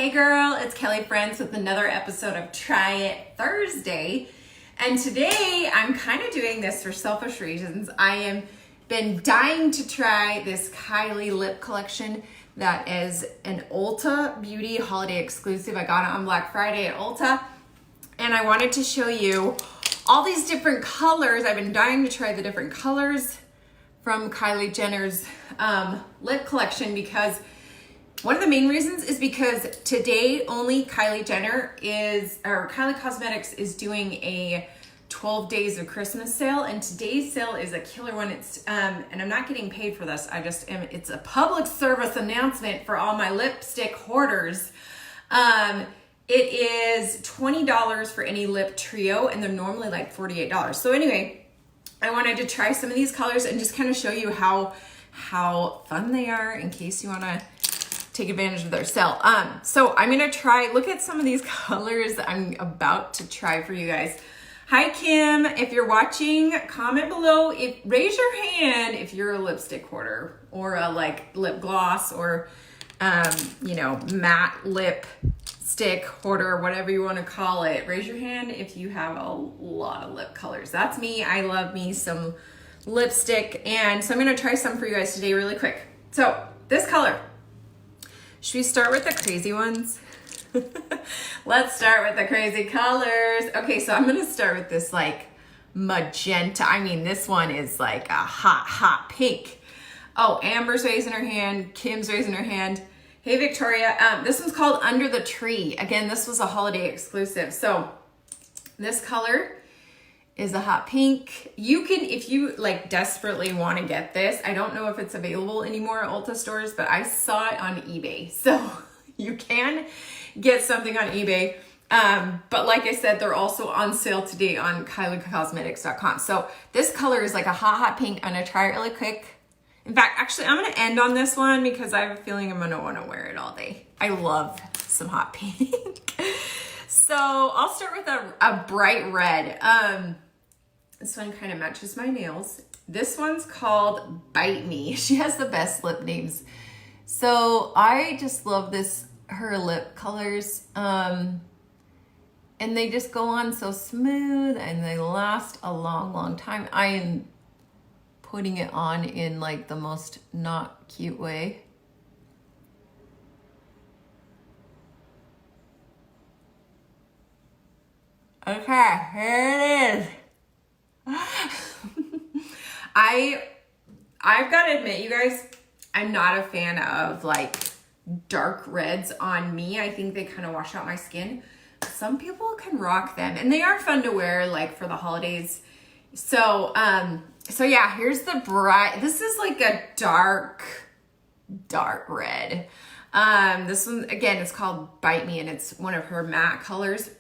Hey girl, it's Kelly Friends with another episode of Try It Thursday. And today I'm kind of doing this for selfish reasons. I am been dying to try this Kylie lip collection that is an Ulta Beauty holiday exclusive. I got it on Black Friday at Ulta. And I wanted to show you all these different colors. I've been dying to try the different colors from Kylie Jenner's lip collection because one of the main reasons is because today only Kylie Cosmetics is doing a 12 days of Christmas sale, and today's sale is a killer one. It's and I'm not getting paid for this. It's a public service announcement for all my lipstick hoarders. It is $20 for any lip trio, and they're normally like $48. So anyway, I wanted to try some of these colors and just kind of show you how fun they are in case you want to take advantage of their sale. So I'm gonna try, look at some of these colors I'm about to try for you guys. Hi Kim, if you're watching, comment below, raise your hand if you're a lipstick hoarder or a lip gloss or matte lipstick hoarder, whatever you want to call it. Raise your hand if you have a lot of lip colors. That's me. I love me some lipstick, and so I'm gonna try some for you guys today really quick. So this color, should we start with the crazy ones? Let's start with the crazy colors. Okay, so I'm gonna start with this magenta. I mean, this one is like a hot pink. Oh, Amber's raising her hand. Kim's raising her hand. Hey, Victoria. This one's called Under the Tree. Again, this was a holiday exclusive. So this color is a hot pink. You can, if you desperately want to get this, I don't know if it's available anymore at Ulta stores, but I saw it on eBay. So you can get something on eBay. But like I said, they're also on sale today on KylieCosmetics.com. So this color is like a hot pink. I'm gonna try it really quick. In fact, actually, I'm gonna end on this one because I have a feeling I'm gonna wanna wear it all day. I love some hot pink. So I'll start with a bright red. This one kind of matches my nails. This one's called Bite Me. She has the best lip names. So I just love her lip colors. And they just go on so smooth and they last a long time. I am putting it on in the most not cute way. Okay, here it is. I've got to admit, you guys, I'm not a fan of dark reds on me. I think they kind of wash out my skin. Some people can rock them, and they are fun to wear for the holidays. So yeah, here's the bright. This is like a dark red. This one again is called Bite Me, and it's one of her matte colors.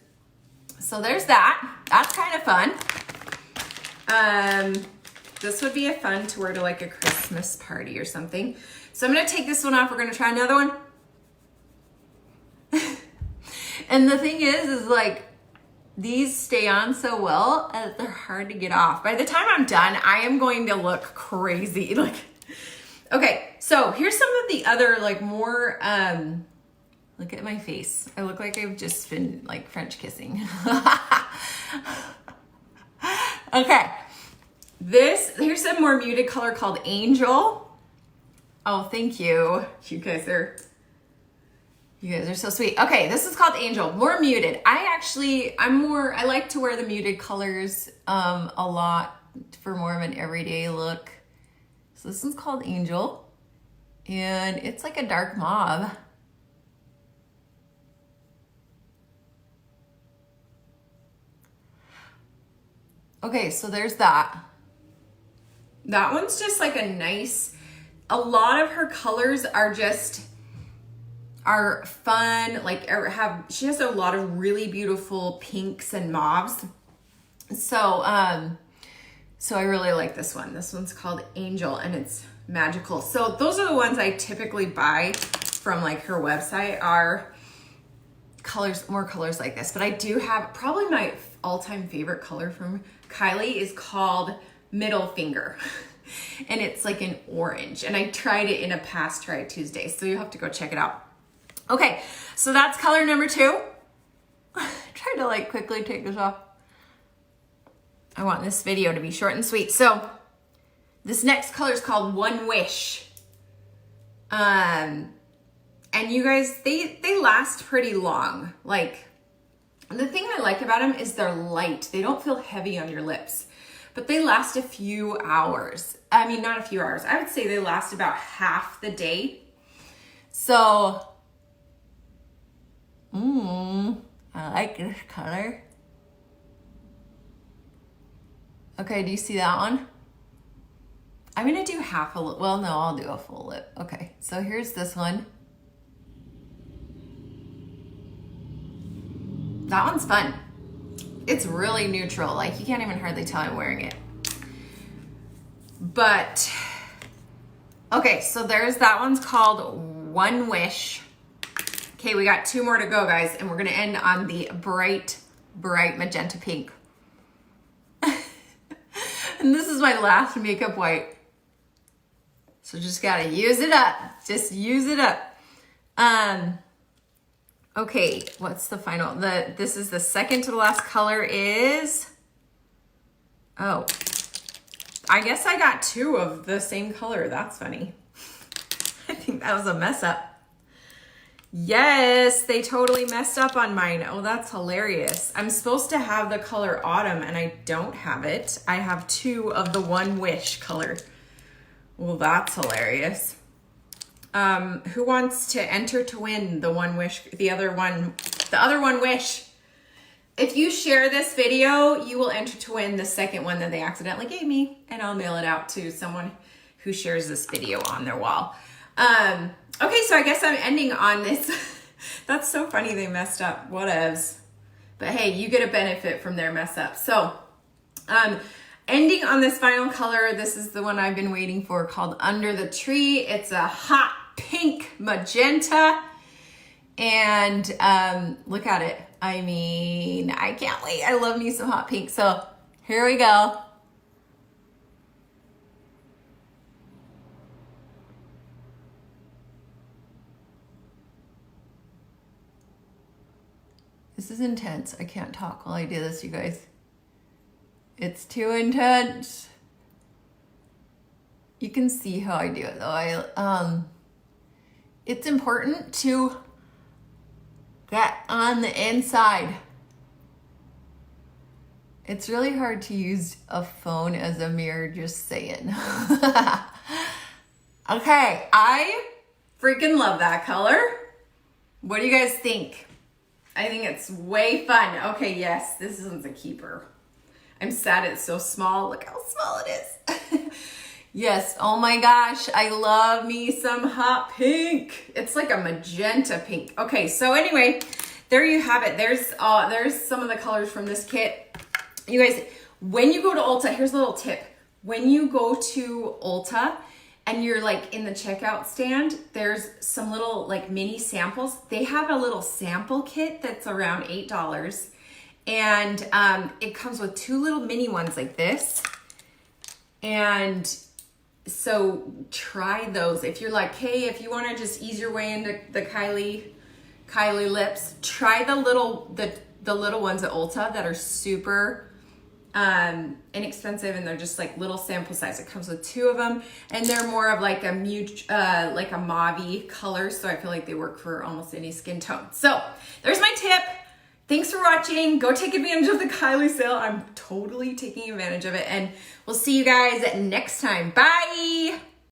So there's that. That's kind of fun. This would be fun to wear to a Christmas party or something. So I'm gonna take this one off. We're gonna try another one. And the thing is these stay on so well that they're hard to get off. By the time I'm done, I am going to look crazy. Okay, so here's some of the other more, look at my face. I look like I've just been French kissing. Okay, here's a more muted color called Angel. Oh, thank you. You guys are so sweet. Okay, this is called Angel, more muted. I like to wear the muted colors a lot for more of an everyday look. So this one's called Angel, and it's like a dark mauve. Okay, so there's that. That one's just a lot of her colors are fun, she has a lot of really beautiful pinks and mauves. So I really like this one. This one's called Angel, and it's magical. So those are the ones I typically buy from her website, are more colors like this. But I do have probably my all-time favorite color from Kylie is called Middle Finger. And it's an orange. And I tried it in a past Try It Tuesday, so you'll have to go check it out. Okay, so that's color number 2. Try to like quickly take this off. I want this video to be short and sweet. So this next color is called One Wish. And you guys, they last pretty long. Like, the thing I like about them is they're light. They don't feel heavy on your lips, but they last a few hours. I mean, not a few hours. I would say they last about half the day. So, I like this color. Okay, do you see that one? I'm gonna do half a lip. Well, no, I'll do a full lip. Okay, so here's this one. That one's fun. It's really neutral. Like, you can't even hardly tell I'm wearing it. But, okay, so there's that one's called One Wish. Okay, we got 2 more to go, guys, and we're gonna end on the bright, bright magenta pink. And this is my last makeup white. So just gotta use it up. Just use it up. Okay, what's the final? This is the second to the last color is, oh, I guess I got 2 of the same color. That's funny. I think that was a mess up. Yes, they totally messed up on mine. Oh, that's hilarious. I'm supposed to have the color Autumn and I don't have it. I have 2 of the One Wish color. Well, that's hilarious. Who wants to enter to win the One Wish, the other One Wish? If you share this video, you will enter to win the second one that they accidentally gave me, and I'll mail it out to someone who shares this video on their wall. Okay, so I guess I'm ending on this. That's so funny they messed up. Whatevs. But hey, you get a benefit from their mess up. So, ending on this final color, this is the one I've been waiting for, called Under the Tree. It's a hot pink magenta. And look at it. I mean, I can't wait. I love me some hot pink. So here we go. This is intense. I can't talk while I do this, you guys. It's too intense. You can see how I do it though. It's important to get on the inside. It's really hard to use a phone as a mirror, just saying. Okay, I freaking love that color. What do you guys think? I think it's way fun. Okay, yes, this one's a keeper. I'm sad it's so small. Look how small it is. Yes, oh my gosh, I love me some hot pink. It's like a magenta pink. Okay, so anyway, there you have it. There's some of the colors from this kit. You guys, when you go to Ulta, here's a little tip. When you go to Ulta and you're like in the checkout stand, there's some little like mini samples. They have a little sample kit that's around $8. And it comes with 2 little mini ones like this. And so try those. If you're like, hey, if you want to just ease your way into the Kylie lips, try the little ones at Ulta that are super inexpensive, and they're just like little sample size. It comes with 2 of them, and they're more of like a like a mauve color, so I feel like they work for almost any skin tone. So there's my tip. Thanks for watching. Go take advantage of the Kylie sale. I'm totally taking advantage of it, and we'll see you guys next time. Bye.